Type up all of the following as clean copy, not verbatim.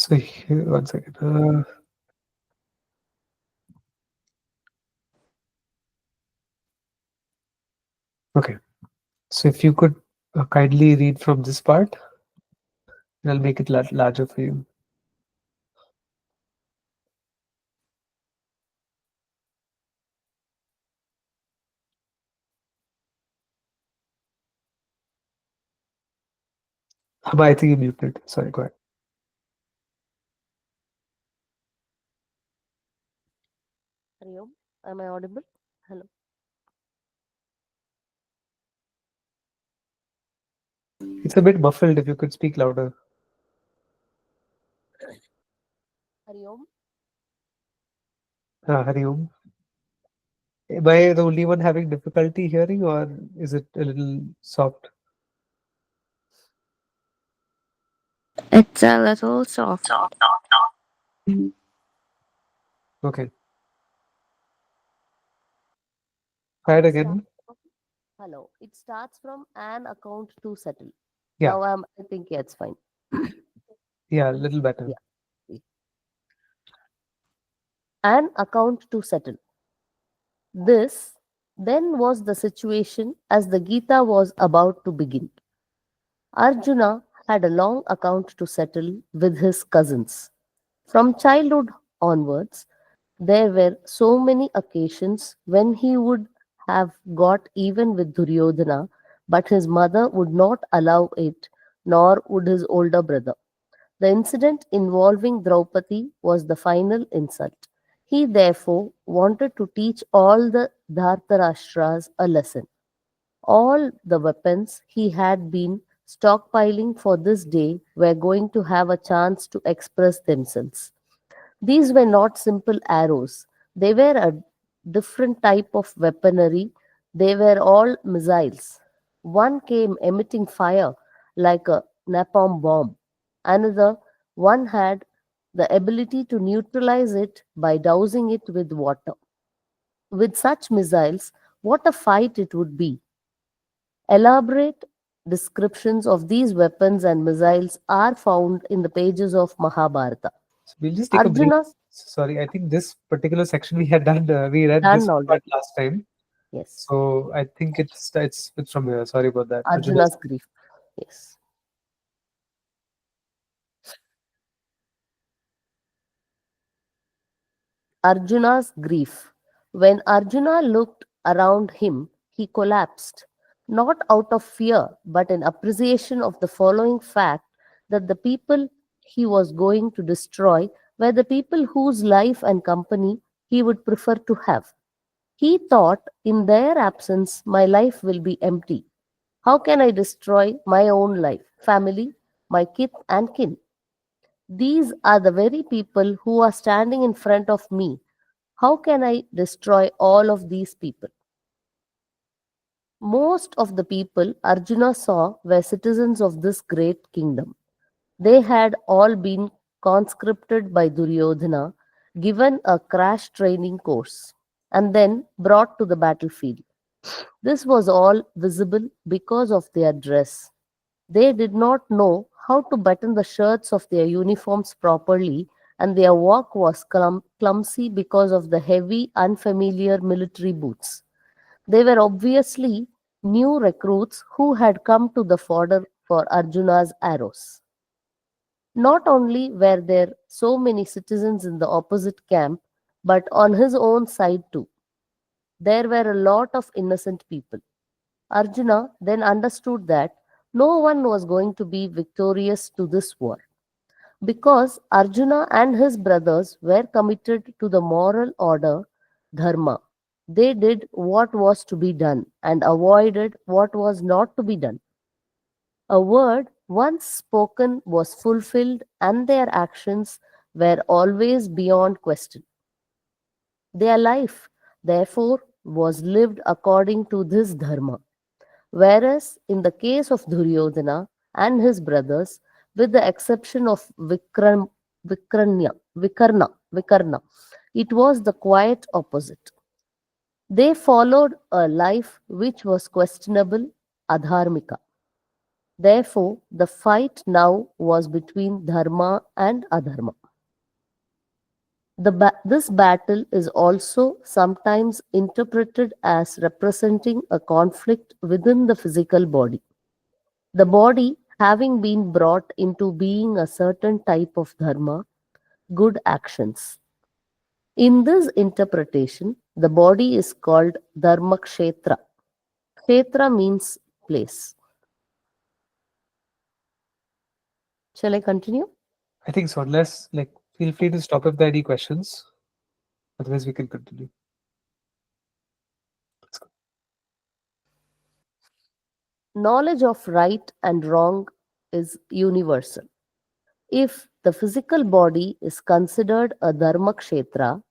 So here, one second. Okay. So if you could kindly read from this part, and I'll make it larger for you. But I think you muted. Sorry, go ahead. Hari Om. Am I audible? Hello. It's a bit muffled. If you could speak louder. Hari Om. Hari Om. Am I the only one having difficulty hearing, or is it a little soft? It's a little soft. Okay. Try it It starts again. from, hello. It starts from an account to settle. Yeah. Now I think yeah, it's fine. Yeah, a little better. Yeah. An account to settle. This then was the situation as the Gita was about to begin. Arjuna had a long account to settle with his cousins. From childhood onwards, there were so many occasions when he would have got even with Duryodhana, but his mother would not allow it, nor would his older brother. The incident involving Draupadi was the final insult. He therefore wanted to teach all the Dhartarashtras a lesson. All the weapons he had been stockpiling for this day were going to have a chance to express themselves. These were not simple arrows. They were a different type of weaponry. They were all missiles. One came emitting fire like a napalm bomb. Another one had the ability to neutralize it by dousing it with water. With such missiles, what a fight it would be. Elaborate descriptions of these weapons and missiles are found in the pages of Mahabharata. So we'll just take a break. Arjuna's Sorry, I think this particular section we had done. We read done this part already. last time, Yes. so I think it's from here. Sorry about that. Arjuna's. Arjuna's grief. Yes. Arjuna's grief. When Arjuna looked around him, he collapsed, not out of fear, but in appreciation of the following fact that the people he was going to destroy were the people whose life and company he would prefer to have. He thought, in their absence, my life will be empty. How can I destroy my own life, family, my kith and kin? These are the very people who are standing in front of me. How can I destroy all of these people? Most of the people Arjuna saw were citizens of this great kingdom. They had all been conscripted by Duryodhana, given a crash training course, and then brought to the battlefield. This was all visible because of their dress. They did not know how to button the shirts of their uniforms properly, and their walk was clumsy because of the heavy, unfamiliar military boots. They were obviously new recruits who had come to the fodder for Arjuna's arrows. Not only were there so many citizens in the opposite camp, but on his own side too. There were a lot of innocent people. Arjuna then understood that no one was going to be victorious to this war because Arjuna and his brothers were committed to the moral order, Dharma. They did what was to be done and avoided what was not to be done. A word once spoken was fulfilled, and their actions were always beyond question. Their life, therefore, was lived according to this Dharma. Whereas in the case of Duryodhana and his brothers, with the exception of Vikarna, it was the quite opposite. They followed a life which was questionable, adharmika. Therefore, the fight now was between Dharma and Adharma. This battle is also sometimes interpreted as representing a conflict within the physical body. The body, having been brought into being a certain type of dharma, good actions. In this interpretation, the body is called Dharma Kshetra. Kshetra means place. Shall I continue? I think so. Unless, like, feel free to stop if there are any questions. Otherwise, we can continue. Let's go. Knowledge of right and wrong is universal. If the physical body is considered a Dharma Kshetra,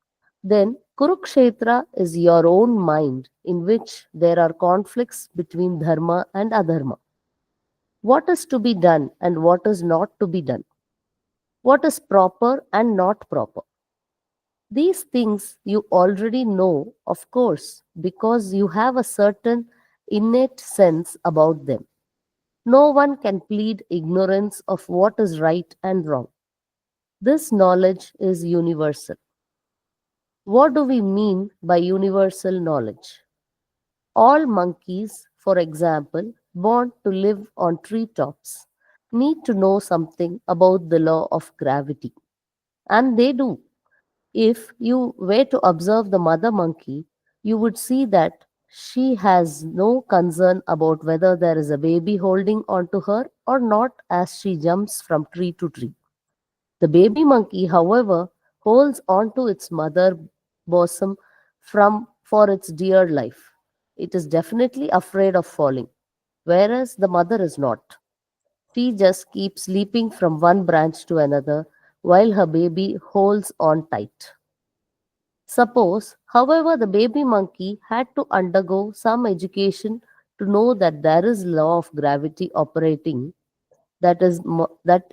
then Kurukshetra is your own mind in which there are conflicts between Dharma and Adharma. What is to be done and what is not to be done? What is proper and not proper? These things you already know, of course, because you have a certain innate sense about them. No one can plead ignorance of what is right and wrong. This knowledge is universal. What do we mean by universal knowledge? All monkeys, for example, born to live on treetops, need to know something about the law of gravity. And they do. If you were to observe the mother monkey, you would see that she has no concern about whether there is a baby holding onto her or not as she jumps from tree to tree. The baby monkey, however, holds onto its mother bosom for its dear life. It is definitely afraid of falling, whereas the mother is not. She just keeps leaping from one branch to another while her baby holds on tight. Suppose, however, the baby monkey had to undergo some education to know that there is law of gravity operating, that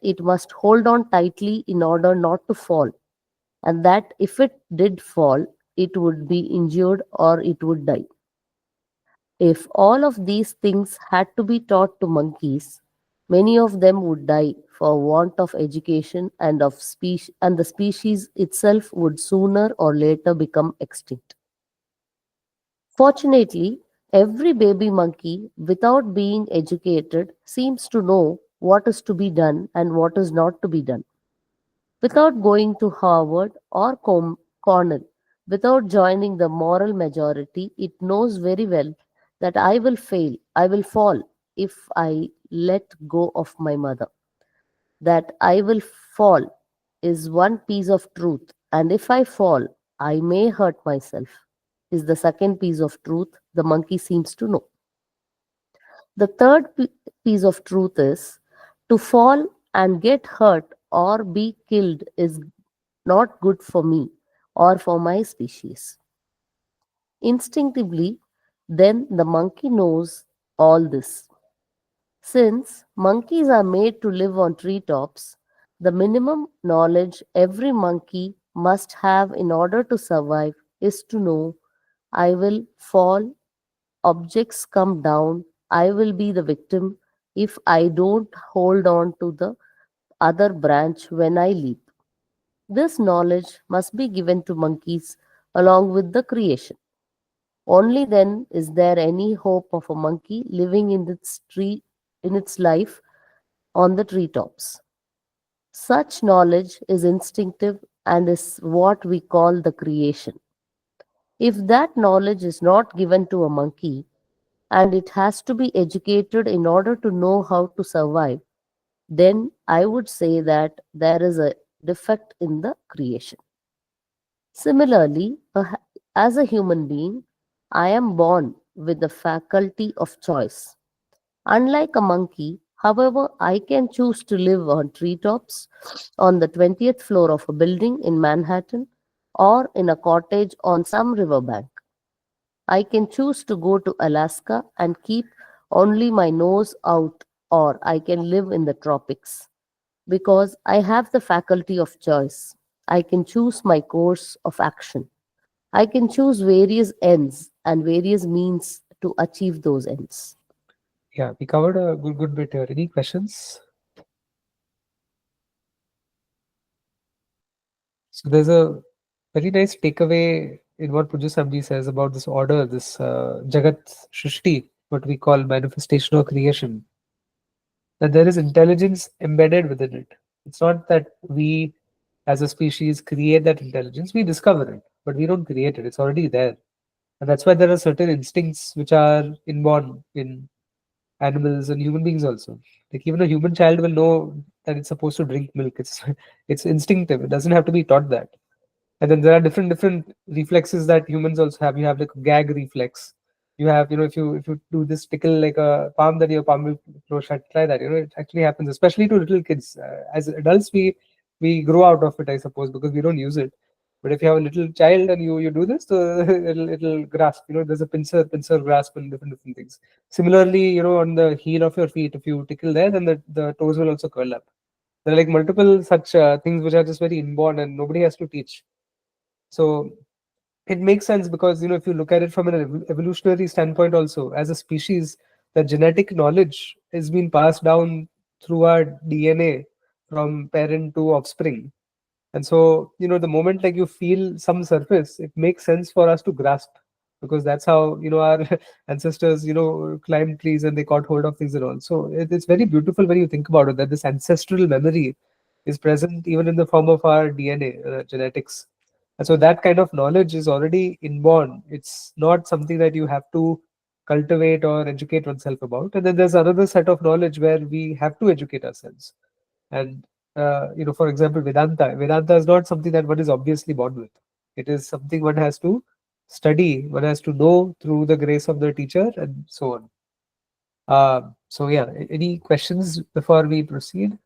it must hold on tightly in order not to fall, and that if it did fall, it would be injured or it would die. If all of these things had to be taught to monkeys, many of them would die for want of education and the species itself would sooner or later become extinct. Fortunately, every baby monkey, without being educated, seems to know what is to be done and what is not to be done. Without going to Harvard or Cornell, without joining the moral majority, it knows very well that I will fall if I let go of my mother. That I will fall is one piece of truth, and if I fall, I may hurt myself, is the second piece of truth the monkey seems to know. The third piece of truth is to fall and get hurt or be killed is not good for me or for my species. Instinctively, then the monkey knows all this. Since monkeys are made to live on treetops, the minimum knowledge every monkey must have in order to survive is to know I will fall, objects come down, I will be the victim if I don't hold on to the other branch when I leap. This knowledge must be given to monkeys along with the creation. Only then is there any hope of a monkey living in its life on the treetops. Such knowledge is instinctive and is what we call the creation. If that knowledge is not given to a monkey and it has to be educated in order to know how to survive, then I would say that there is a defect in the creation. Similarly, as a human being, I am born with the faculty of choice. Unlike a monkey, however, I can choose to live on treetops, on the 20th floor of a building in Manhattan, or in a cottage on some riverbank. I can choose to go to Alaska and keep only my nose out, or I can live in the tropics. Because I have the faculty of choice, I can choose my course of action. I can choose various ends and various means to achieve those ends. Yeah, we covered a good bit here. Any questions? So there's a very nice takeaway in what Puja Samji says about this order, this Jagat Shrishti, what we call manifestation or creation, that there is intelligence embedded within it. It's not that we as a species create that intelligence, we discover it, but we don't create it. It's already there. And that's why there are certain instincts which are inborn in animals and human beings also. Like even a human child will know that it's supposed to drink milk. It's it's instinctive. It doesn't have to be taught that. And then there are different reflexes that humans also have. You have like a gag reflex. You have, if you do this tickle like a palm, then your palm will close shut. Try that. It actually happens, especially to little kids. As adults, we grow out of it, I suppose, because we don't use it. But if you have a little child and you do this, so it'll grasp. There's a pincer grasp and different things. Similarly, on the heel of your feet, if you tickle there, then the toes will also curl up. There are like multiple such things which are just very inborn and nobody has to teach. So it makes sense because if you look at it from an evolutionary standpoint also, as a species, the genetic knowledge is being passed down through our DNA from parent to offspring. And so, the moment like you feel some surface, it makes sense for us to grasp, because that's how, our ancestors, climbed trees and they caught hold of things and all. So it's very beautiful when you think about it, that this ancestral memory is present even in the form of our DNA, genetics. And so that kind of knowledge is already inborn. It's not something that you have to cultivate or educate oneself about. And then there's another set of knowledge where we have to educate ourselves. And for example, Vedanta is not something that one is obviously born with. It is something one has to study, one has to know through the grace of the teacher, and so on. So yeah, any questions before we proceed?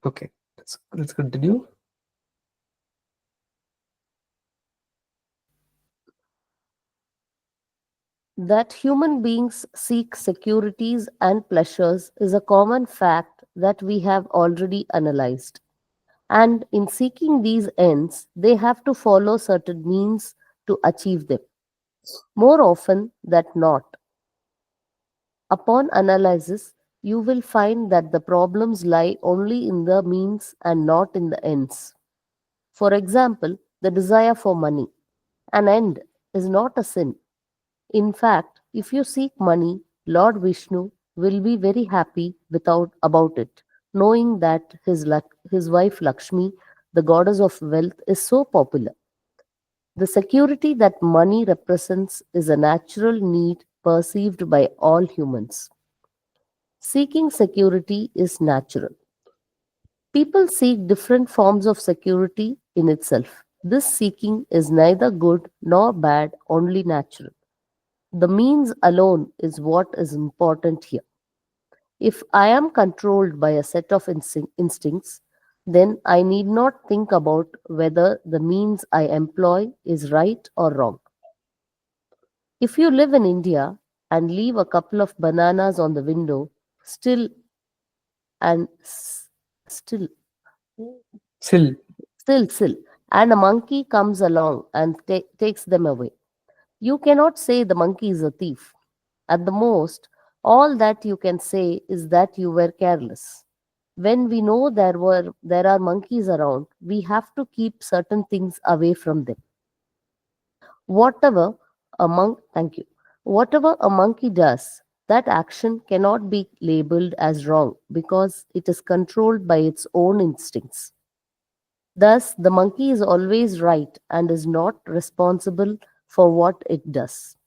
Okay, let's continue. That human beings seek securities and pleasures is a common fact that we have already analyzed. And in seeking these ends, they have to follow certain means to achieve them. More often than not, upon analysis, you will find that the problems lie only in the means and not in the ends. For example, the desire for money. An end is not a sin. In fact, if you seek money, Lord Vishnu will be very happy about it, knowing that his wife Lakshmi, the goddess of wealth, is so popular. The security that money represents is a natural need perceived by all humans. Seeking security is natural. People seek different forms of security in itself. This seeking is neither good nor bad, only natural. The means alone is what is important here. If I am controlled by a set of instincts, then I need not think about whether the means I employ is right or wrong. If you live in India and leave a couple of bananas on the window, still and still, Still, still, and a monkey comes along and takes them away, you cannot say the monkey is a thief. At the most, all that you can say is that you were careless. When we know there are monkeys around, we have to keep certain things away from them. Whatever thank you. Whatever a monkey does, that action cannot be labeled as wrong because it is controlled by its own instincts. Thus, the monkey is always right and is not responsible for what it does.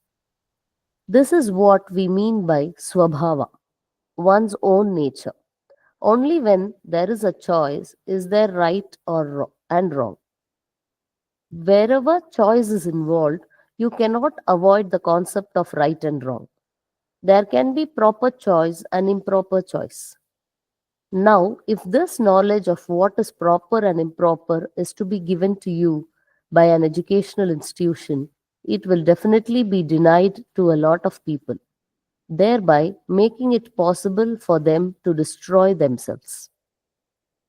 This is what we mean by swabhava, one's own nature. Only when there is a choice is there right or and wrong. Wherever choice is involved, you cannot avoid the concept of right and wrong. There can be proper choice and improper choice. Now, if this knowledge of what is proper and improper is to be given to you by an educational institution, it will definitely be denied to a lot of people, thereby making it possible for them to destroy themselves.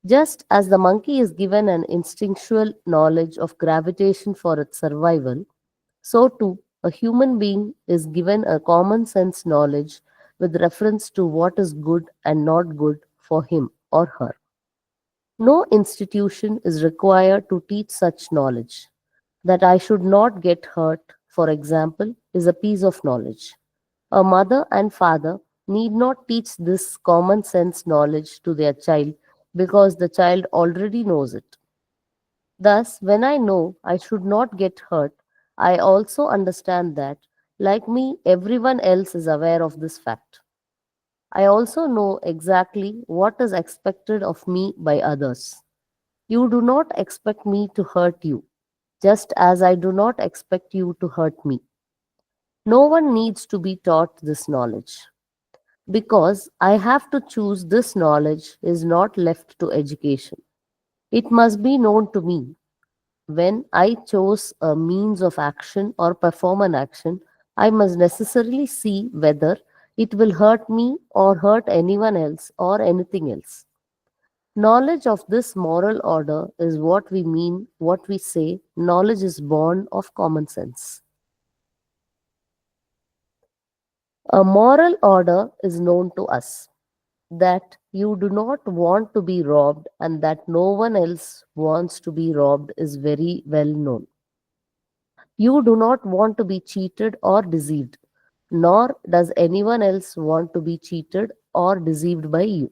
Just as the monkey is given an instinctual knowledge of gravitation for its survival, so too a human being is given a common sense knowledge with reference to what is good and not good for him or her. No institution is required to teach such knowledge. That I should not get hurt, for example, is a piece of knowledge. A mother and father need not teach this common sense knowledge to their child because the child already knows it. Thus, when I know I should not get hurt, I also understand that, like me, everyone else is aware of this fact. I also know exactly what is expected of me by others. You do not expect me to hurt you, just as I do not expect you to hurt me. No one needs to be taught this knowledge. Because I have to choose this knowledge is not left to education. It must be known to me. When I chose a means of action or perform an action, I must necessarily see whether it will hurt me or hurt anyone else or anything else. Knowledge of this moral order is what we mean, what we say, knowledge is born of common sense. A moral order is known to us. That you do not want to be robbed and that no one else wants to be robbed is very well known. You do not want to be cheated or deceived, nor does anyone else want to be cheated or deceived by you.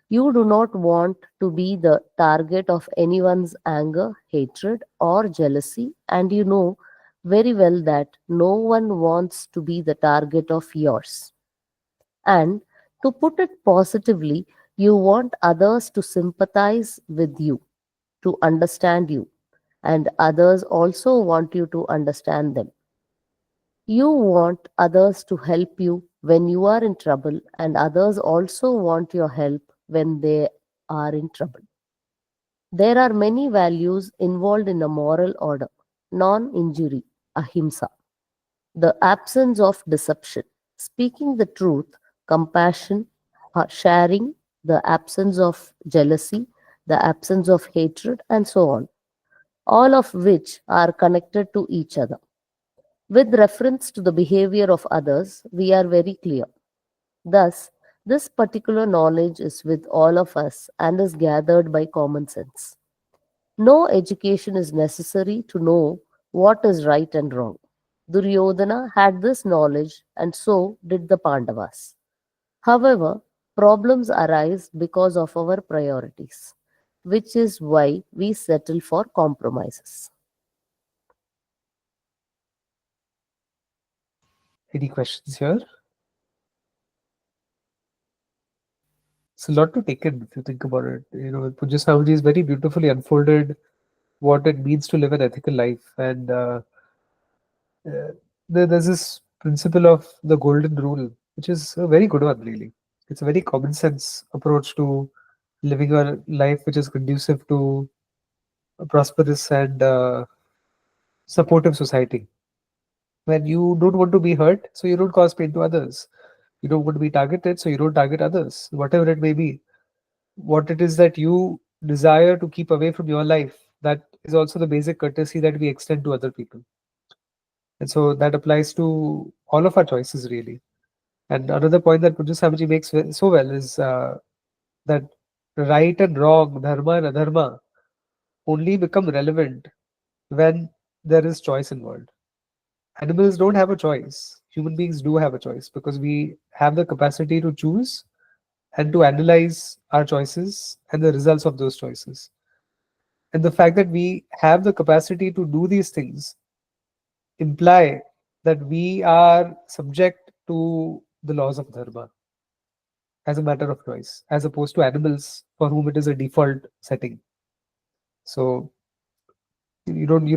You do not want to be the target of anyone's anger, hatred, or jealousy, and you know very well that no one wants to be the target of yours. And to put it positively, you want others to sympathize with you, to understand you, and others also want you to understand them. You want others to help you when you are in trouble, and others also want your help when they are in trouble. There are many values involved in a moral order: non injury, ahimsa, the absence of deception, speaking the truth, compassion, sharing, the absence of jealousy, the absence of hatred, and so on, all of which are connected to each other. With reference to the behavior of others, we are very clear. Thus, this particular knowledge is with all of us and is gathered by common sense. No education is necessary to know what is right and wrong. Duryodhana had this knowledge, and so did the Pandavas. However, problems arise because of our priorities, which is why we settle for compromises. Any questions here? It's a lot to take in if you think about it. Puja Swamiji is very beautifully unfolded what it means to live an ethical life. And uh, there's this principle of the golden rule, which is a very good one, really. It's a very common sense approach to living a life which is conducive to a prosperous and supportive society. When you don't want to be hurt, so you don't cause pain to others. You don't want to be targeted, so you don't target others, whatever it may be. What it is that you desire to keep away from your life, that is also the basic courtesy that we extend to other people. And so that applies to all of our choices, really. And another point that Puja Swamiji makes so well is that right and wrong, dharma and adharma, only become relevant when there is choice involved. Animals don't have a choice. Human beings do have a choice because we have the capacity to choose and to analyze our choices and the results of those choices. And the fact that we have the capacity to do these things imply that we are subject to the laws of dharma as a matter of choice, as opposed to animals for whom it is a default setting. So you don't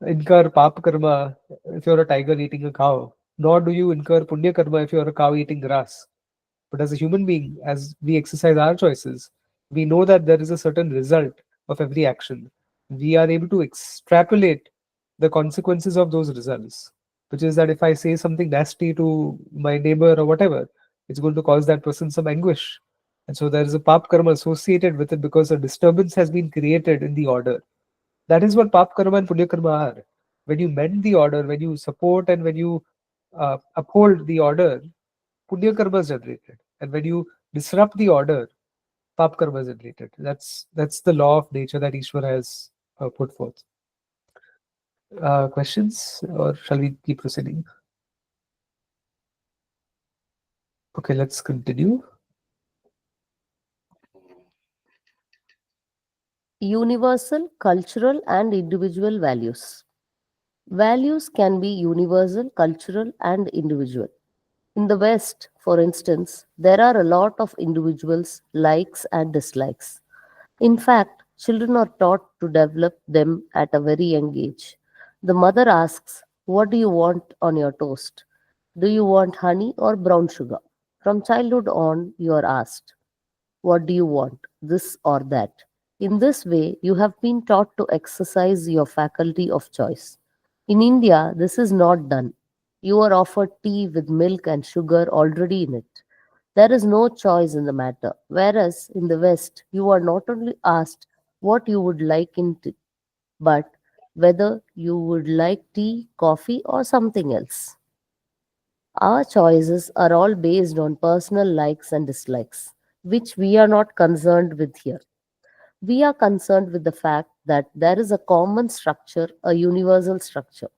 incur pap karma if you're a tiger eating a cow, nor do you incur punya karma if you're a cow eating grass. But as a human being, as we exercise our choices, we know that there is a certain result of every action. We are able to extrapolate the consequences of those results, which is that if I say something nasty to my neighbor or whatever, it's going to cause that person some anguish. And so there is a pap karma associated with it because a disturbance has been created in the order. That is what pap karma and punya karma are. When you mend the order, when you support and when you uphold the order, punya karma is generated. And when you disrupt the order, pap karma is generated. That's the law of nature that Ishwar has put forth. Questions, or shall we keep proceeding? Okay, let's continue. Universal, cultural, and individual values. Values can be universal, cultural, and individual. In the West, for instance, there are a lot of individuals' likes and dislikes. In fact, children are taught to develop them at a very young age. The mother asks, "What do you want on your toast? Do you want honey or brown sugar?" From childhood on, you are asked, "What do you want? This or that?" In this way, you have been taught to exercise your faculty of choice. In India, this is not done. You are offered tea with milk and sugar already in it. There is no choice in the matter. Whereas in the West, you are not only asked what you would like in tea, but whether you would like tea, coffee, or something else. Our choices are all based on personal likes and dislikes, which we are not concerned with here. We are concerned with the fact that there is a common structure, a universal structure,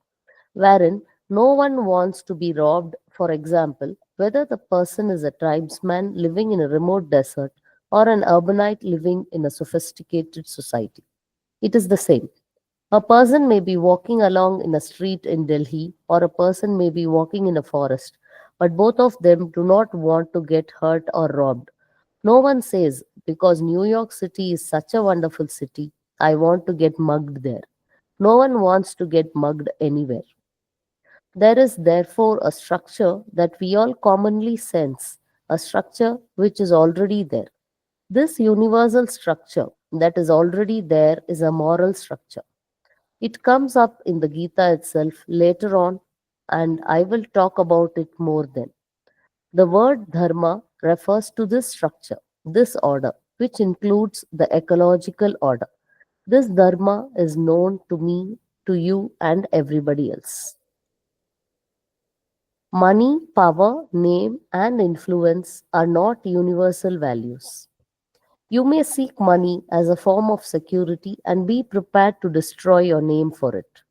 wherein no one wants to be robbed. For example, whether the person is a tribesman living in a remote desert or an urbanite living in a sophisticated society. It is the same. A person may be walking along in a street in Delhi, or a person may be walking in a forest, but both of them do not want to get hurt or robbed. No one says, "Because New York City is such a wonderful city, I want to get mugged there." No one wants to get mugged anywhere. There is therefore a structure that we all commonly sense, a structure which is already there. This universal structure that is already there is a moral structure. It comes up in the Gita itself later on, and I will talk about it more then. The word dharma refers to this structure, this order, which includes the ecological order. This dharma is known to me, to you, and everybody else. Money, power, name, and influence are not universal values. You may seek money as a form of security and be prepared to destroy your name for it.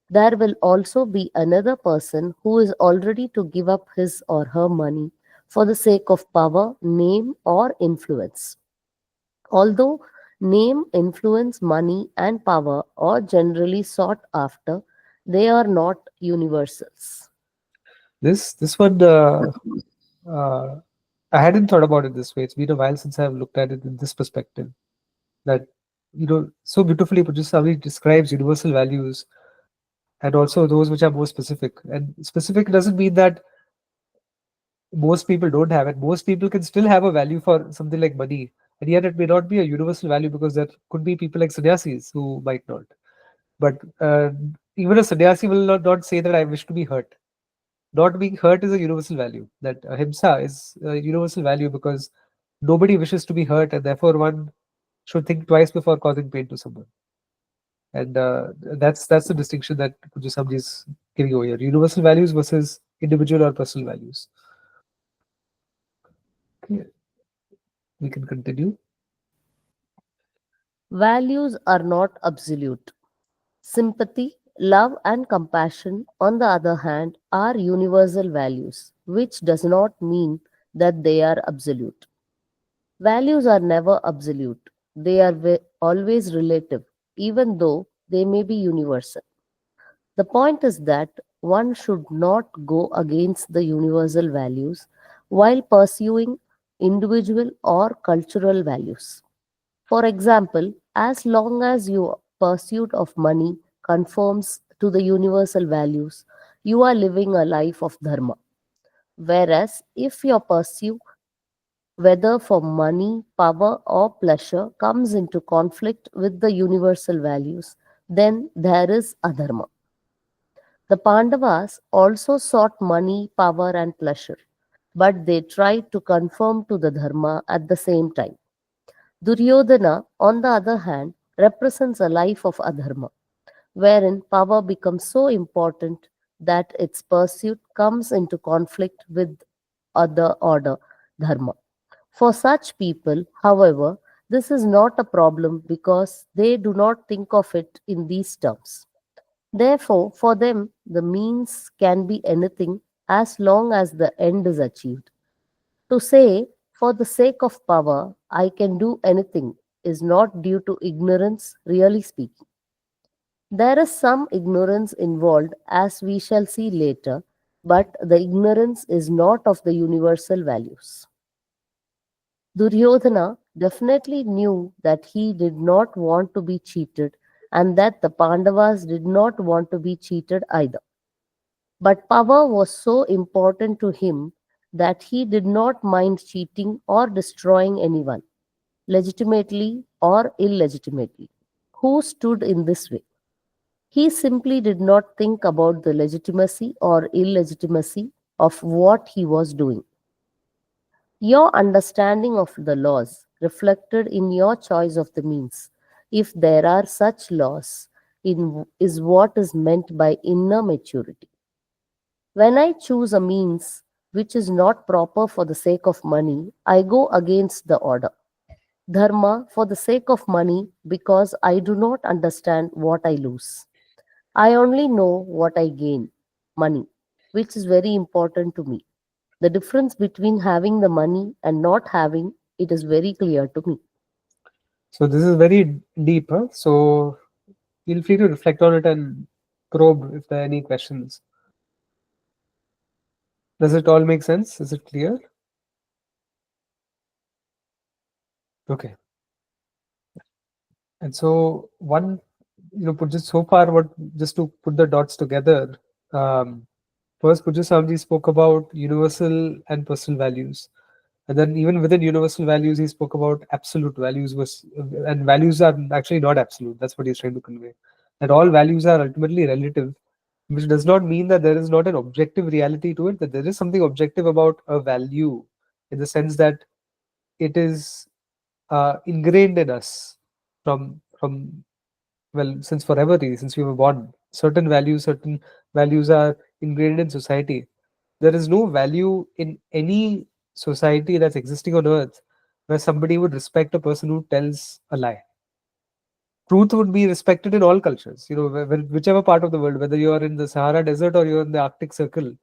There will also be another person who is already to give up his or her money for the sake of power, name, or influence. Although name, influence, money, and power are generally sought after, they are not universals. This one, uh, I hadn't thought about it this way. It's been a while since I've looked at it in this perspective. That, so beautifully Pujaswami describes universal values and also those which are more specific. And specific doesn't mean that most people don't have it. Most people can still have a value for something like money, and yet it may not be a universal value because there could be people like sannyasis who might not. But even a sannyasi will not say that I wish to be hurt. Not being hurt is a universal value. That ahimsa is a universal value because nobody wishes to be hurt, and therefore one should think twice before causing pain to someone. And that's the distinction that Pujaswami is giving over here: universal values versus individual or personal values. Okay, we can continue. Values are not absolute. Sympathy, love, and compassion, on the other hand, are universal values, which does not mean that they are absolute. Values are never absolute, they are always relative, even though they may be universal. The point is that one should not go against the universal values while pursuing individual or cultural values. For example, as long as your pursuit of money conforms to the universal values, you are living a life of dharma. Whereas if your pursuit, whether for money, power, or pleasure, comes into conflict with the universal values, then there is adharma. The Pandavas also sought money, power, and pleasure, but they tried to conform to the dharma at the same time. Duryodhana, on the other hand, represents a life of adharma. wherein power becomes so important that its pursuit comes into conflict with other order, dharma. For such people, however, this is not a problem because they do not think of it in these terms. Therefore, for them, the means can be anything as long as the end is achieved. To say, for the sake of power, I can do anything is not due to ignorance, really speaking. There is some ignorance involved, as we shall see later, but the ignorance is not of the universal values. Duryodhana definitely knew that he did not want to be cheated and that the Pandavas did not want to be cheated either. But power was so important to him that he did not mind cheating or destroying anyone, legitimately or illegitimately, who stood in this way. He simply did not think about the legitimacy or illegitimacy of what he was doing. Your understanding of the laws reflected in your choice of the means, if there are such laws, is what is meant by inner maturity. When I choose a means which is not proper for the sake of money, I go against the order. Dharma for the sake of money because I do not understand what I lose. I only know what I gain, money, which is very important to me. The difference between having the money and not having it is very clear to me. So this is very deep. Huh? So feel free to reflect on it and probe if there are any questions. Does it all make sense? Is it clear? Okay. And so one, put just so far, what just to put the dots together. Um, First, Pujya Swamiji spoke about universal and personal values. And then even within universal values, he spoke about absolute values. And values are actually not absolute. That's what he's trying to convey. That all values are ultimately relative, which does not mean that there is not an objective reality to it, that there is something objective about a value in the sense that it is ingrained in us from well, since forever, really, since we were born. Certain values are ingrained in society. There is no value in any society that's existing on earth where somebody would respect a person who tells a lie. Truth would be respected in all cultures, whichever part of the world, whether you are in the Sahara Desert or you're in the Arctic Circle,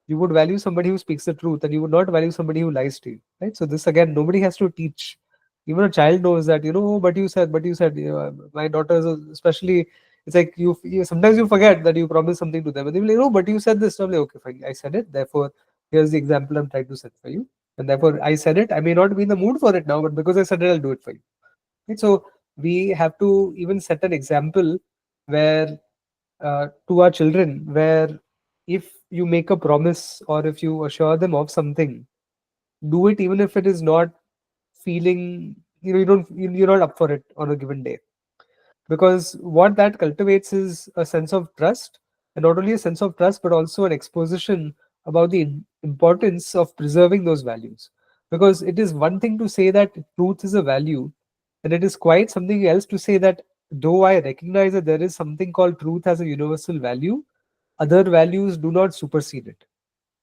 you would value somebody who speaks the truth and you would not value somebody who lies to you, right? So this, again, nobody has to teach. Even a child knows that, "Oh, but you said, my daughters especially, it's like you sometimes you forget that you promised something to them and they'll be like, "Oh, but you said this." So I'm like, "Okay, fine, I said it, therefore here's the example I'm trying to set for you, and therefore I said it. I may not be in the mood for it now, but because I said it, I'll do it for you." Right? So we have to even set an example where to our children, where if you make a promise or if you assure them of something, do it even if it is not feeling, you're not up for it on a given day, because what that cultivates is a sense of trust, and not only a sense of trust but also an exposition about the importance of preserving those values. Because it is one thing to say that truth is a value, and it is quite something else to say that though I recognize that there is something called truth as a universal value, other values do not supersede it.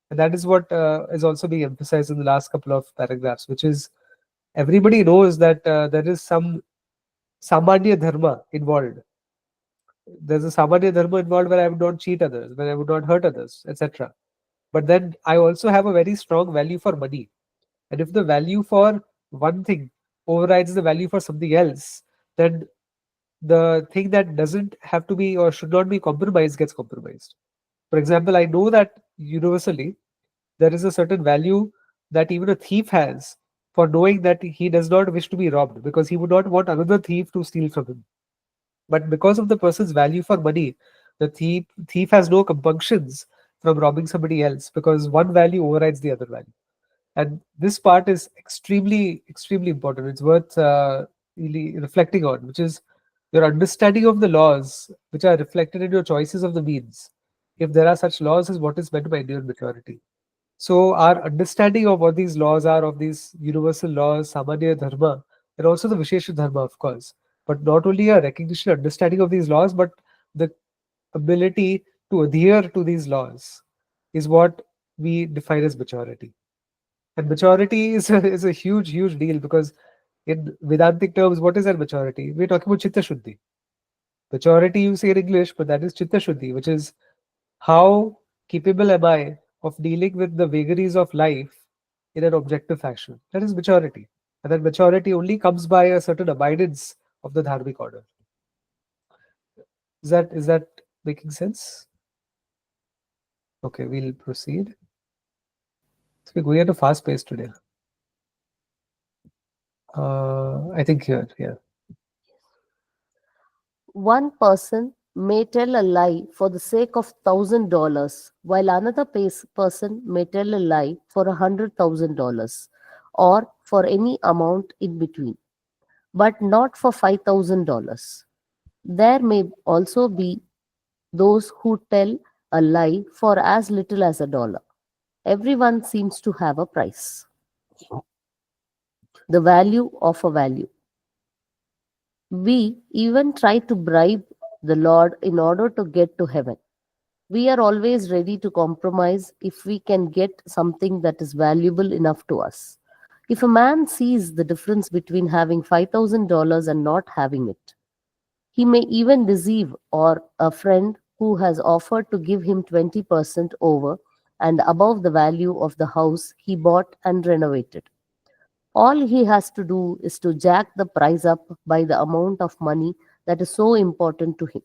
And that is what is also being emphasized in the last couple of paragraphs, which is everybody knows that there is some samanya dharma involved. There's a samanya dharma involved where I would not cheat others, where I would not hurt others, etc. But then I also have a very strong value for money. And if the value for one thing overrides the value for something else, then the thing that doesn't have to be or should not be compromised gets compromised. For example, I know that universally there is a certain value that even a thief has for knowing that he does not wish to be robbed because he would not want another thief to steal from him. But because of the person's value for money, the thief has no compunctions from robbing somebody else because one value overrides the other value. And this part is extremely, extremely important. It's worth really reflecting on, which is your understanding of the laws, which are reflected in your choices of the means. If there are such laws, is what is meant by inner maturity. So our understanding of what these laws are, of these universal laws, Samanya Dharma, and also the Vishesha Dharma, of course. But not only a recognition, understanding of these laws, but the ability to adhere to these laws is what we define as maturity. And maturity is a huge, huge deal, because in Vedantic terms, what is that maturity? We're talking about Chitta Shuddhi. Maturity, you say in English, but that is Chitta Shuddhi, which is how capable am I of dealing with the vagaries of life in an objective fashion. That is maturity. And that maturity only comes by a certain abidance of the dharmic order. Is that making sense? Okay, we'll proceed. So we're going at a fast pace today. I think here, yeah. One person may tell a lie for the sake of $1,000, while another person may tell a lie for $100,000 or for any amount in between, but not for $5,000. There may also be those who tell a lie for as little as $1. Everyone seems to have a price. The value of a value. We even try to bribe the Lord in order to get to heaven. We are always ready to compromise if we can get something that is valuable enough to us. If a man sees the difference between having $5,000 and not having it, he may even deceive or a friend who has offered to give him 20% over and above the value of the house he bought and renovated. All he has to do is to jack the price up by the amount of money that is so important to him.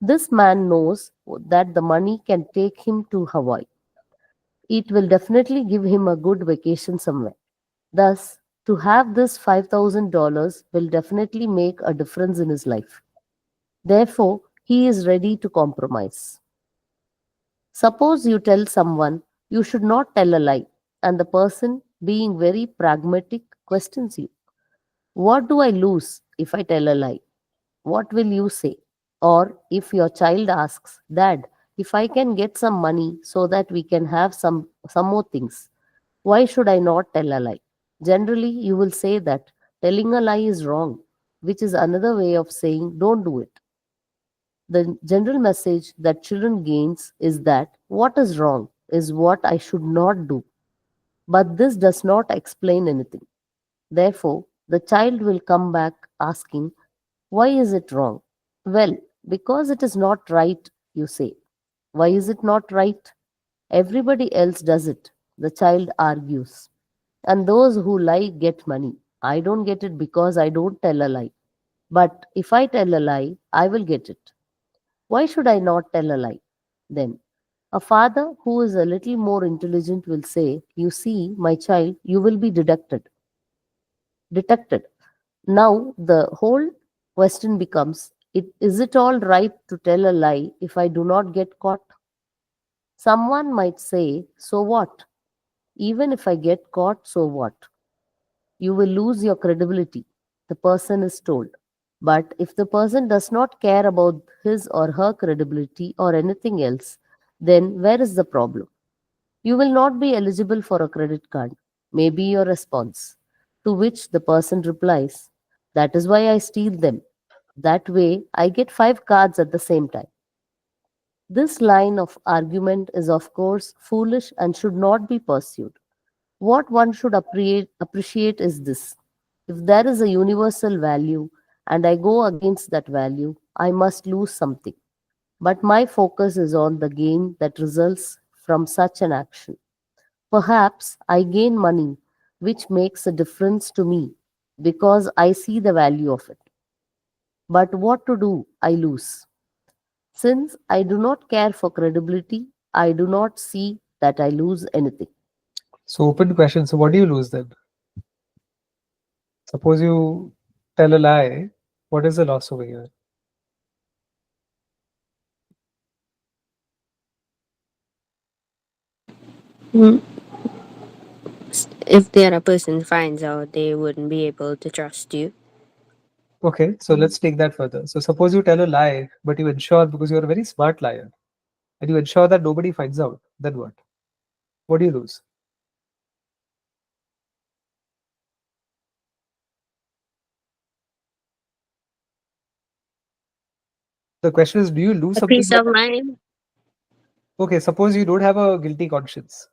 This man knows that the money can take him to Hawaii. It will definitely give him a good vacation somewhere. Thus, to have this $5,000 will definitely make a difference in his life. Therefore, he is ready to compromise. Suppose you tell someone you should not tell a lie, and the person, being very pragmatic, questions you. What do I lose if I tell a lie? What will you say? Or if your child asks, Dad, if I can get some money so that we can have some more things, why should I not tell a lie? Generally, you will say that telling a lie is wrong, which is another way of saying don't do it. The general message that children gains is that what is wrong is what I should not do. But this does not explain anything. Therefore, the child will come back asking, why is it wrong? Well, because it is not right, you say. Why is it not right? Everybody else does it, the child argues. And those who lie get money. I don't get it because I don't tell a lie. But if I tell a lie, I will get it. Why should I not tell a lie? Then, a father who is a little more intelligent will say, you see, my child, you will be detected. Now, the whole question becomes, is it all right to tell a lie if I do not get caught? Someone might say, so what? Even if I get caught, so what? You will lose your credibility, the person is told. But if the person does not care about his or her credibility or anything else, then where is the problem? You will not be eligible for a credit card, may be your response. To which the person replies, that is why I steal them. That way, I get 5 cards at the same time. This line of argument is, of course, foolish and should not be pursued. What one should appreciate is this: if there is a universal value and I go against that value, I must lose something. But my focus is on the gain that results from such an action. Perhaps I gain money, which makes a difference to me because I see the value of it. But what to do? I lose. Since I do not care for credibility, I do not see that I lose anything. So open question. So what do you lose then? Suppose you tell a lie. What is the loss over here? Mm, If the other person finds out, they wouldn't be able to trust you. Okay, so let's take that further. So suppose you tell a lie, but you ensure, because you're a very smart liar, and you ensure that nobody finds out, then what? What do you lose? The question is, do you lose A something peace by of that? mind. Okay, suppose you don't have a guilty conscience.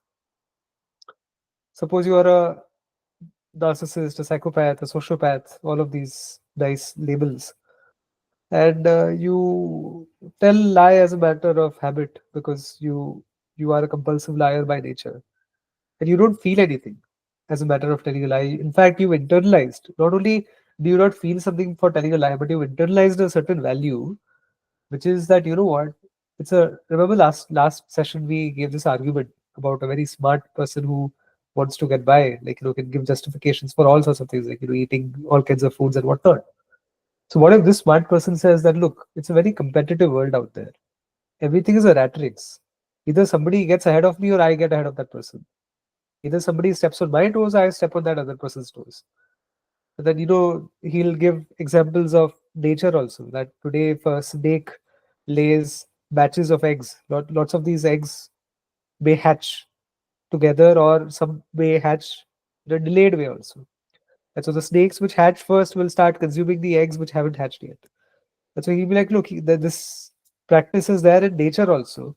Suppose you are a narcissist, a psychopath, a sociopath, all of these nice labels, and you tell lie as a matter of habit because you are a compulsive liar by nature, and you don't feel anything as a matter of telling a lie. In fact, you've internalized. Not only do you not feel something for telling a lie, but you've internalized a certain value, which is that, you know what, it's a remember last session we gave this argument about a very smart person who wants to get by, like, can give justifications for all sorts of things, like, eating all kinds of foods and whatnot. So what if this smart person says that, look, it's a very competitive world out there. Everything is a rat race. Either somebody gets ahead of me or I get ahead of that person. Either somebody steps on my toes, I step on that other person's toes. And then, he'll give examples of nature also. That today, if a snake lays batches of eggs, lots of these eggs may hatch together, or some may hatch in a delayed way also. And so the snakes which hatch first will start consuming the eggs which haven't hatched yet. And so he'll be like, look, this practice is there in nature also.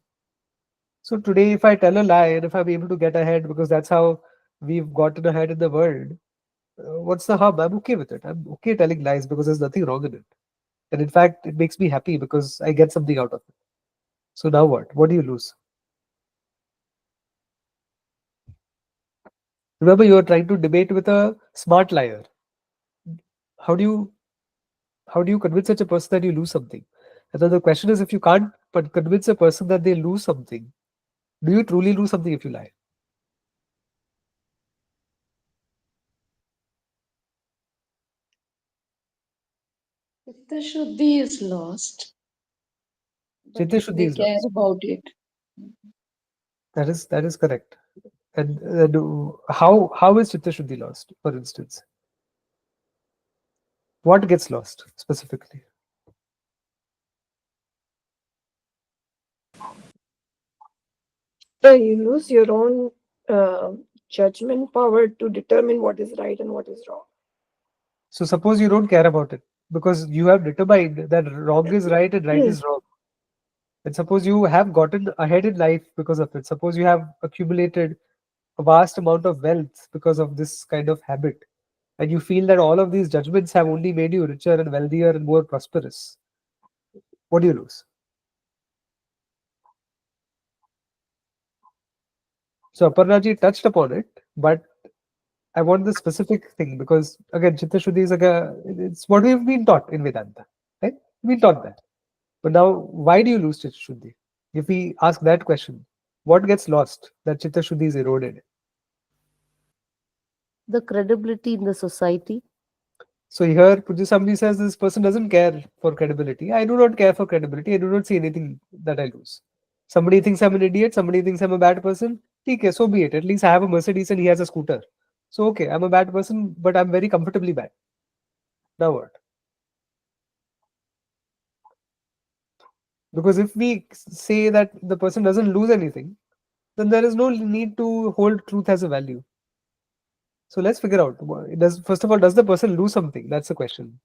So today, if I tell a lie and if I'm able to get ahead because that's how we've gotten ahead in the world, what's the harm? I'm okay with it. I'm okay telling lies because there's nothing wrong in it. And in fact, it makes me happy because I get something out of it. So now what? What do you lose? Remember, you are trying to debate with a smart liar. How do you convince such a person that you lose something? And then the question is, if you can't but convince a person that they lose something, do you truly lose something if you lie? If the Shuddhi is lost, but Chitta if Shuddhi they is care lost. about it, That is correct. And how is Chitta Shuddhi lost? For instance, what gets lost specifically? You lose your own uh, judgment power to determine what is right and what is wrong. So suppose you don't care about it because you have determined that wrong is right and right is wrong. And suppose you have gotten ahead in life because of it. Suppose you have accumulated a vast amount of wealth because of this kind of habit. And you feel that all of these judgments have only made you richer and wealthier and more prosperous. What do you lose? So Aparnaji touched upon it, but I want the specific thing because again, Chitta Shuddhi is it's what we've been taught in Vedanta, right? We've been taught that. But now, why do you lose Chitta Shuddhi? If we ask that question, what gets lost that Chitta Shuddhi is eroded? The credibility in the society. So here, Pujasambhi says this person doesn't care for credibility. I do not care for credibility. I do not see anything that I lose. Somebody thinks I'm an idiot. Somebody thinks I'm a bad person. Okay, so be it. At least I have a Mercedes and he has a scooter. So okay, I'm a bad person, but I'm very comfortably bad. Now what? Because if we say that the person doesn't lose anything, then there is no need to hold truth as a value. So let's figure out. Does first of all, does the person lose something? That's the question.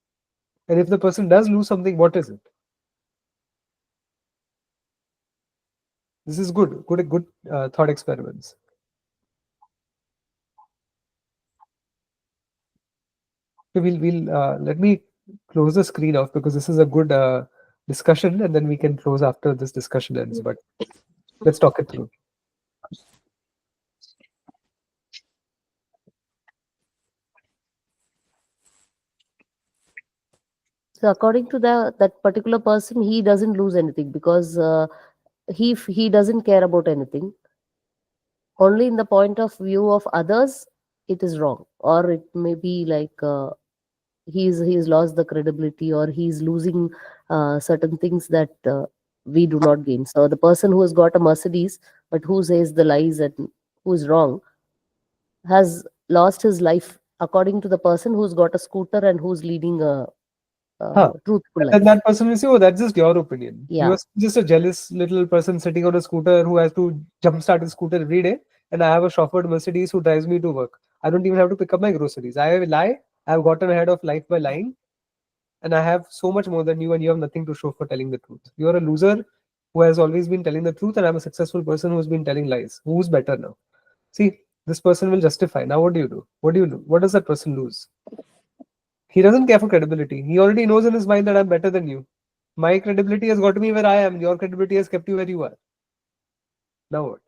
And if the person does lose something, what is it? This is good thought experiments. So we'll let me close the screen off because this is a good discussion, and then we can close after this discussion ends. But let's talk it through. So according to that particular person, he doesn't lose anything because he doesn't care about anything. Only in the point of view of others, it is wrong, or it may be like he's lost the credibility, or he's losing certain things that we do not gain. So the person who has got a Mercedes but who says the lies and who is wrong has lost his life, according to the person who's got a scooter and who's leading a Huh. truthful And then life. that person will say, "Oh, that's just your opinion. You Yeah. are just a jealous little person sitting on a scooter who has to jumpstart his scooter every day, and I have a chauffeured Mercedes who drives me to work. I don't even have to pick up my groceries. I lie. I've gotten ahead of life by lying, and I have so much more than you, and you have nothing to show for telling the truth. You're a loser who has always been telling the truth, and I'm a successful person who's been telling lies. Who's better now? See, this person will justify. Now, what do you do? What do you do? What does that person lose? He doesn't care for credibility. He already knows in his mind that I'm better than you. My credibility has got me where I am. Your credibility has kept you where you are. Now what?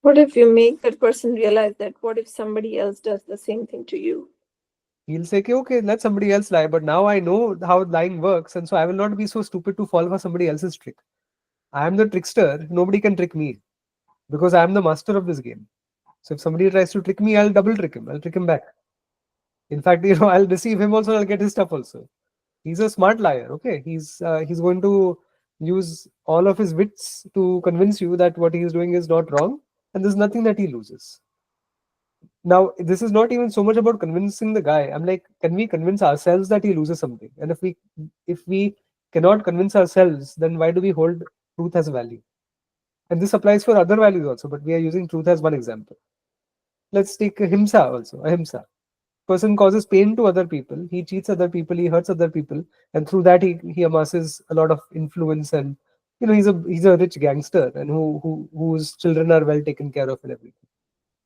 What if you make that person realize that what if somebody else does the same thing to you? He'll say, okay, let somebody else lie. But now I know how lying works, and so I will not be so stupid to fall for somebody else's trick. I am the trickster. Nobody can trick me because I am the master of this game. So if somebody tries to trick me, I'll double trick him. I'll trick him back. In fact, I'll deceive him also. I'll get his stuff also. He's a smart liar. Okay, he's going to use all of his wits to convince you that what he is doing is not wrong, and there's nothing that he loses. Now, this is not even so much about convincing the guy. I'm like, can we convince ourselves that he loses something? And if we cannot convince ourselves, then why do we hold truth as a value? And this applies for other values also, but we are using truth as one example. Let's take ahimsa also. Ahimsa. Person causes pain to other people. He cheats other people. He hurts other people, and through that he amasses a lot of influence. And he's a rich gangster, and whose children are well taken care of and everything.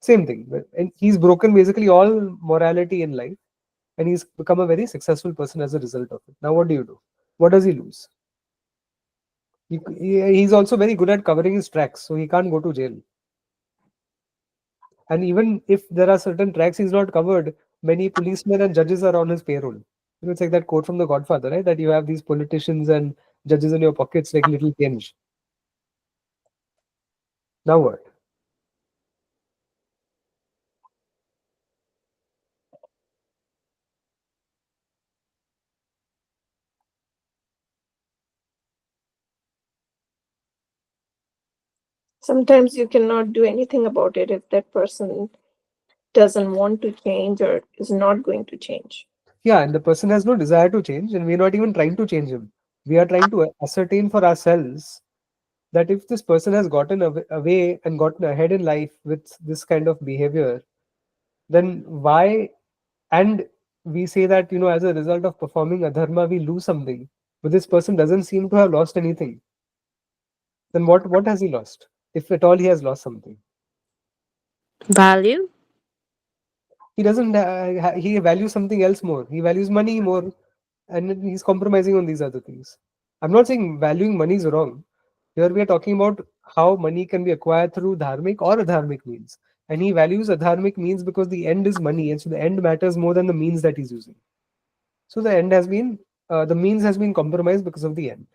Same thing. And he's broken basically all morality in life, and he's become a very successful person as a result of it. Now, what do you do? What does he lose? He's also very good at covering his tracks, so he can't go to jail. And even if there are certain tracks he's not covered, many policemen and judges are on his payroll. It's like that quote from The Godfather, right? That you have these politicians and judges in your pockets like little change. Now what? Sometimes you cannot do anything about it if that person doesn't want to change or is not going to change. Yeah, and the person has no desire to change, and we're not even trying to change him. We are trying to ascertain for ourselves that if this person has gotten away and gotten ahead in life with this kind of behavior, then why? And we say that, as a result of performing adharma, we lose something. But this person doesn't seem to have lost anything. Then what has he lost? If at all he has lost something. Value? He doesn't, he values something else more. He values money more, and then he's compromising on these other things. I'm not saying valuing money is wrong. Here we are talking about how money can be acquired through dharmic or adharmic means. And he values adharmic means because the end is money, and so the end matters more than the means that he's using. So the means has been compromised because of the end.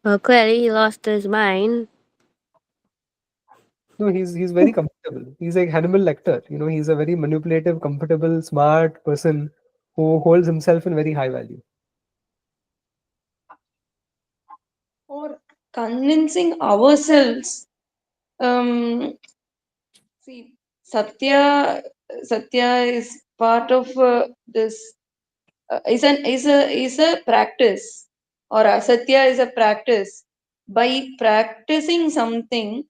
Well, clearly he lost his mind. No, he's very comfortable. He's like Hannibal Lecter. He's a very manipulative, comfortable, smart person who holds himself in very high value. Or convincing ourselves. See, Satya is part of this. Is a practice, or asatya is a practice. By practicing something,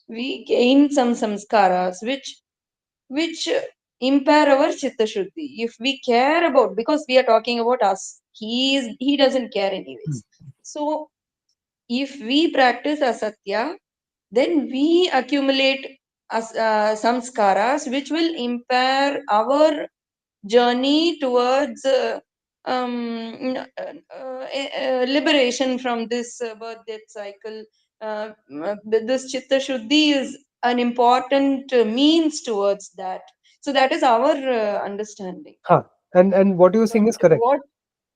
we gain some samskaras, which impair our chitta shuddhi. If we care about, because we are talking about us, he doesn't care anyways. So if we practice asatya, then we accumulate samskaras which will impair our journey towards liberation from this birth death cycle. This chitta shuddhi is an important means towards that. So that is our understanding. And what you're saying is correct. What?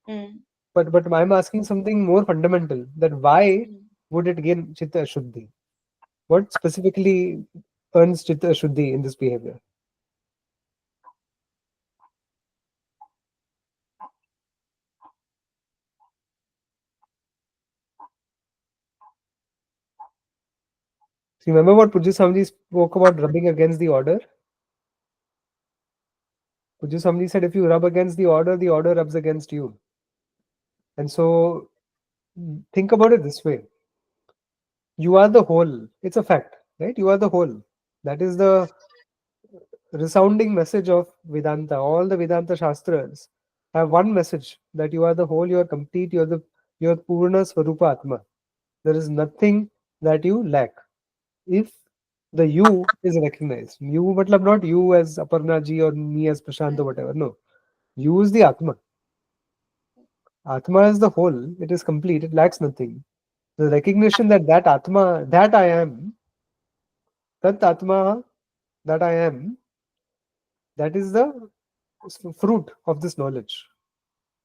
Mm. But I'm asking something more fundamental. That why Mm. would it gain chitta shuddhi? What specifically earns chitta shuddhi in this behavior? So remember what Pujya Swamiji spoke about rubbing against the order? Pujya Swamiji said if you rub against the order rubs against you. And so think about it this way. You are the whole. It's a fact. right? You are the whole. That is the resounding message of Vedanta. All the Vedanta Shastras have one message, that you are the whole, you are complete, you are Purna Swarupa Atma. There is nothing that you lack. If the you is recognized, you matlab not you as Aparna ji or me as Prashant or whatever. No. You is the Atma. Atma is the whole, it is complete, it lacks nothing. The recognition that that Atma, that I am, that Atma, that I am, that is the fruit of this knowledge.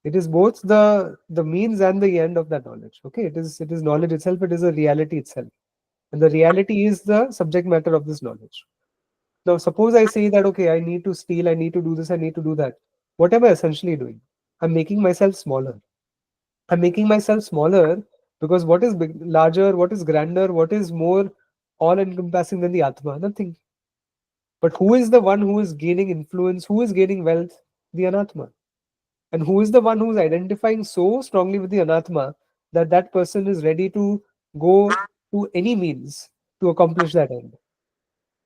It is both the means and the end of that knowledge. Okay, it is knowledge itself, it is a reality itself. And the reality is the subject matter of this knowledge. Now, suppose I say that, okay, I need to steal, I need to do this, I need to do that. What am I essentially doing? I'm making myself smaller. I'm making myself smaller because what is big, larger, what is grander, what is more all encompassing than the Atma? Nothing. But who is the one who is gaining influence? Who is gaining wealth? The Anatma. And who is the one who is identifying so strongly with the Anatma that that person is ready to go to any means to accomplish that end?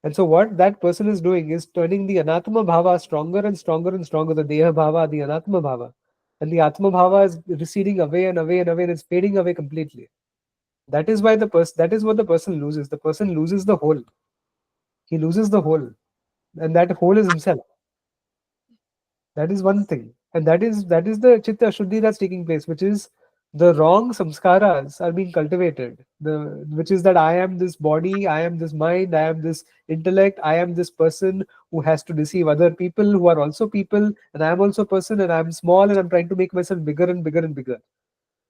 And so, what that person is doing is turning the Anatma Bhava stronger and stronger and stronger, the Deha Bhava, the Anatma Bhava. And the Atma Bhava is receding away and away and away, and it's fading away completely. That is why that is what the person loses. The person loses the whole. He loses the whole. And that whole is himself. That is one thing. And that is the Chitta Shuddhi that's taking place, which is the wrong samskaras are being cultivated. Which is that I am this body, I am this mind, I am this intellect, I am this person who has to deceive other people who are also people, and I am also a person, and I am small, and I'm trying to make myself bigger and bigger and bigger.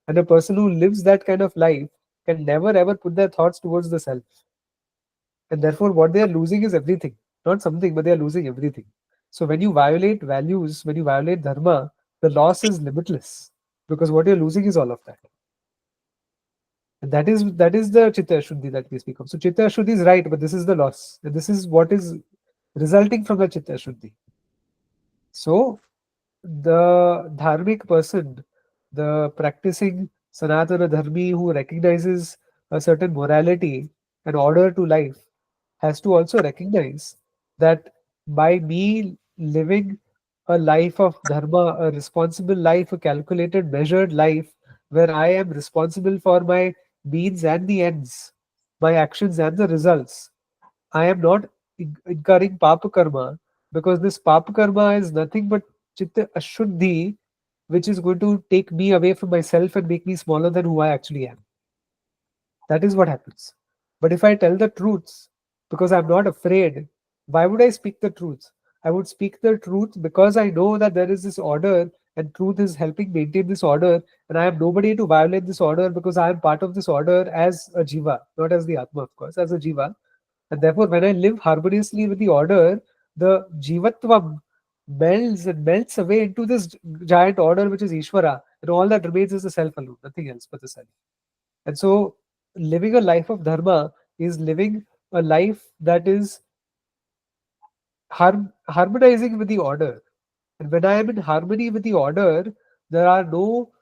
And a person who lives that kind of life can never ever put their thoughts towards the self. And therefore, what they are losing is everything. Not something, but they are losing everything. So when you violate values, when you violate dharma, the loss is limitless. Because what you're losing is all of that. And that is the Chitta Shuddhi that we speak of. So Chitta Shuddhi is right, but this is the loss. And this is what is resulting from the Chitta Shuddhi. So the dharmic person, the practicing Sanatana Dharmi who recognizes a certain morality and order to life, has to also recognize that by me living a life of dharma, a responsible life, a calculated, measured life, where I am responsible for my means and the ends, my actions and the results, I am not incurring papa karma, because this papa karma is nothing but chitta ashuddhi, which is going to take me away from myself and make me smaller than who I actually am. That is what happens. But if I tell the truths, because I'm not afraid, why would I speak the truth? I would speak the truth because I know that there is this order and truth is helping maintain this order, and I am nobody to violate this order because I am part of this order as a jiva, not as the Atma, of course, as a jiva. And therefore, when I live harmoniously with the order, the jivatvam melts and melts away into this giant order, which is Ishvara, and all that remains is the self alone, nothing else but the self. And so, living a life of dharma is living a life that is harmonizing with the order. And when I am in harmony with the order, there are no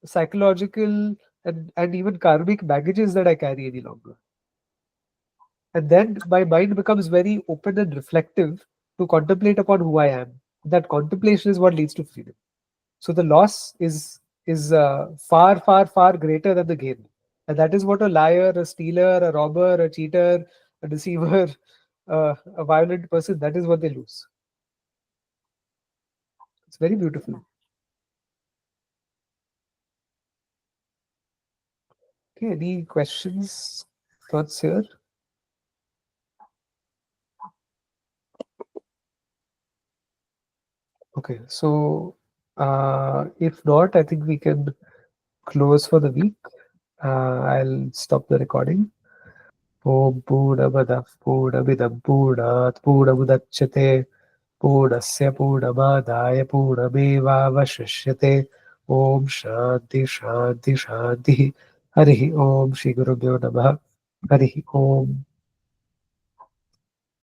psychological and even karmic baggages that I carry any longer. And then my mind becomes very open and reflective to contemplate upon who I am. That contemplation is what leads to freedom. So the loss is far, far, far greater than the gain. And that is what a liar, a stealer, a robber, a cheater, a deceiver, a violent person, that is what they lose. It's very beautiful. Okay, any questions, thoughts here? Okay, so if not, I think we can close for the week. I'll stop the recording. Om Purnamadav Purnamidam Purnat Purnamudachyate Purnasya Purnamadaya Purnamevavashishyate. Om Shanti Shanti Shanti. Harihi Om Shri Gurubhyo Namaha. Harihi Om.